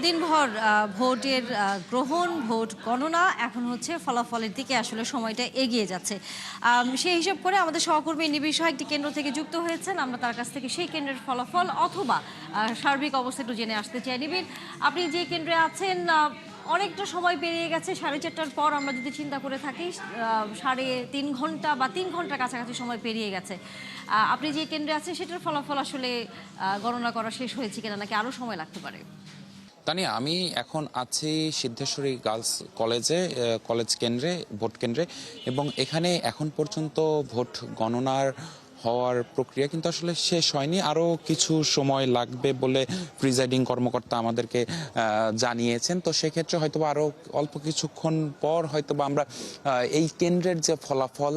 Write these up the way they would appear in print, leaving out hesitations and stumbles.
দিনভর ভোটের গ্রহণ, ভোট গণনা এখন হচ্ছে ফলাফলের দিকে আসলে সময়টা এগিয়ে যাচ্ছে। সেই হিসাব করে আমাদের সহকর্মী নিবিড় সহ একটি কেন্দ্র থেকে যুক্ত হয়েছেন। আমরা তার কাছ থেকে সেই কেন্দ্রের ফলাফল অথবা সার্বিক অবস্থা একটু জেনে আসতে চাই। নিবিড়, আপনি যে কেন্দ্রে আছেন, অনেকটা সময় পেরিয়ে গেছে। 4:30টার পর আমরা যদি চিন্তা করে থাকি, 3.5 ঘন্টা বা 3 ঘন্টার কাছাকাছি সময় পেরিয়ে গেছে। আপনি যে কেন্দ্রে আছেন সেটার ফলাফল আসলে গণনা করা শেষ হয়েছে কিনা, নাকি আরও সময় লাগতে পারে? তানিয়া, আমি এখন আছি সিদ্ধেশ্বরী গার্লস কলেজে, কলেজ কেন্দ্রে, ভোট কেন্দ্রে। এবং এখানে এখন পর্যন্ত ভোট গণনার হওয়ার প্রক্রিয়া কিন্তু আসলে শেষ হয়নি, আরও কিছু সময় লাগবে বলে প্রিজাইডিং কর্মকর্তা আমাদেরকে জানিয়েছেন। তো সেক্ষেত্রে হয়তোবা আরও অল্প কিছুক্ষণ পর হয়তোবা আমরা এই কেন্দ্রের যে ফলাফল,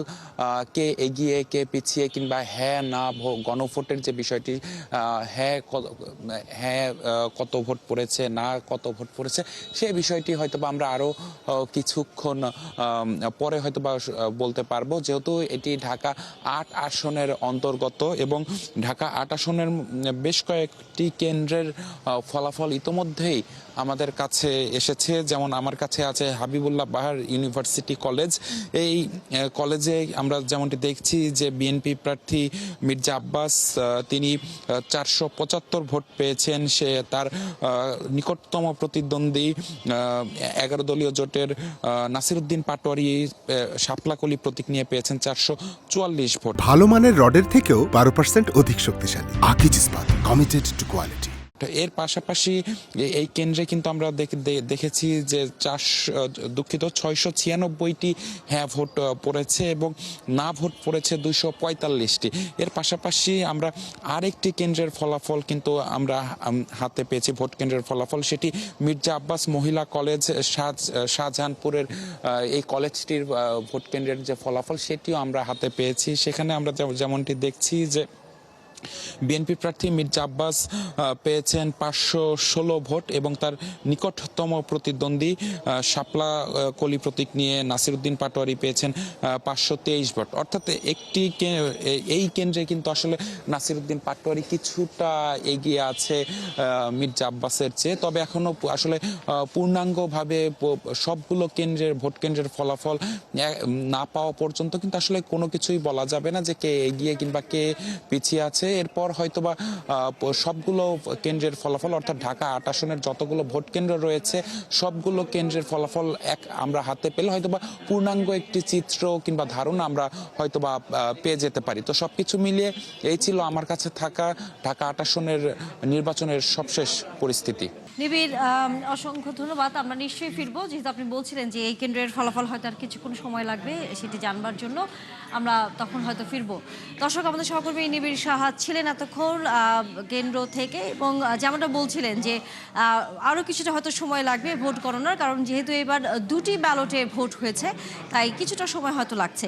কে এগিয়ে কে পিছিয়ে, কিংবা হ্যাঁ না গণভোটের যে বিষয়টি, হ্যাঁ হ্যাঁ কত ভোট পড়েছে, না কত ভোট পড়েছে, সেই বিষয়টি হয়তোবা আমরা আরও কিছুক্ষণ পরে হয়তোবা বলতে পারবো, যেহেতু এটি ঢাকা 8 আসনের অন্তর্গত এবং ঢাকা 8 আসনের বেশ কয়েকটি কেন্দ্রের ফলাফল ইতোমধ্যেই আমাদের কাছে এসেছে। যেমন আমার কাছে আছে হাবিবুল্লাহ বাহার ইউনিভার্সিটি কলেজ। এই কলেজে আমরা যেমনটি দেখছি যে বিএনপি প্রার্থী মির্জা আব্বাস, তিনি 475 ভোট পেয়েছেন। সে তার নিকটতম প্রতিদ্বন্দ্বী 11 দলীয় জোটের নাসিরউদ্দিন পাটোয়ারি শাপলাকলি প্রতীক নিয়ে পেয়েছেন 444 ভোট। ভালো মানের রডের থেকেও 12% অধিক শক্তিশালী। আকিজ ইস্পাত, কমিটেড টু কোয়ালিটি। এর পাশাপাশি এই কেন্দ্রে কিন্তু আমরা দেখেছি যে 696টি হ্যাঁ ভোট পড়েছে এবং না ভোট পড়েছে 245টি। এর পাশাপাশি আমরা আরেকটি কেন্দ্রের ফলাফল কিন্তু আমরা হাতে পেয়েছি, ভোট কেন্দ্রের ফলাফল। সেটি মির্জা আব্বাস মহিলা কলেজ, শাহজাহানপুরের এই কলেজটির ভোট কেন্দ্রের যে ফলাফল, সেটিও আমরা হাতে পেয়েছি। সেখানে আমরা যেমনটি দেখছি যে বিএনপি প্রার্থী মির্জা আব্বাস পেয়েছেন 516 ভোট এবং তার নিকটতম প্রতিদ্বন্দ্বী শাপলা কলি প্রতীক নিয়ে নাসিরউদ্দিন পাটোয়ারি পেয়েছেন 523 ভোট। অর্থাৎ এই কেন্দ্রে কিন্তু আসলে নাসিরউদ্দিন পাটোয়ারি কিছুটা এগিয়ে আছে মির্জা আব্বাসের চেয়ে। তবে এখনো আসলে পূর্ণাঙ্গভাবে সবগুলো ভোট কেন্দ্রের ফলাফল না পাওয়া পর্যন্ত কিন্তু আসলে কোনো কিছুই বলা যাবে না যে কে এগিয়ে কিংবা কে পিছিয়ে আছে। এরপর হয়তোবা সবগুলো কেন্দ্রের ফলাফল, অর্থাৎ ঢাকা 8 আসনের যতগুলো ভোট কেন্দ্র রয়েছে সবগুলো কেন্দ্রের ফলাফল আমরা হাতে পেলে হয়তোবা পূর্ণাঙ্গ একটি চিত্র কিংবা ধারণা আমরা হয়তোবা পেয়ে যেতে পারি। তো সবকিছু মিলিয়ে এই ছিল আমার কাছে থাকা ঢাকা 8 আসনের নির্বাচনের সবশেষ পরিস্থিতি। নিবিড়, অসংখ্য ধন্যবাদ। আমরা নিশ্চয়ই ফিরবো, যেহেতু আপনি বলছিলেন যে এই কেন্দ্রের ফলাফল হয়তো আর কিছুক্ষণ সময় লাগবে সেটি জানবার জন্য। আমরা তখন হয়তো ফিরবো। দর্শক, আমাদের সহকর্মী নিবিড় সাহা ছিলেন এতক্ষণ কেন্দ্র থেকে, এবং যেমনটা বলছিলেন যে আরও কিছুটা হয়তো সময় লাগবে ভোট গণনার, কারণ যেহেতু এবার 2টি ব্যালটে ভোট হয়েছে তাই কিছুটা সময় হয়তো লাগছে।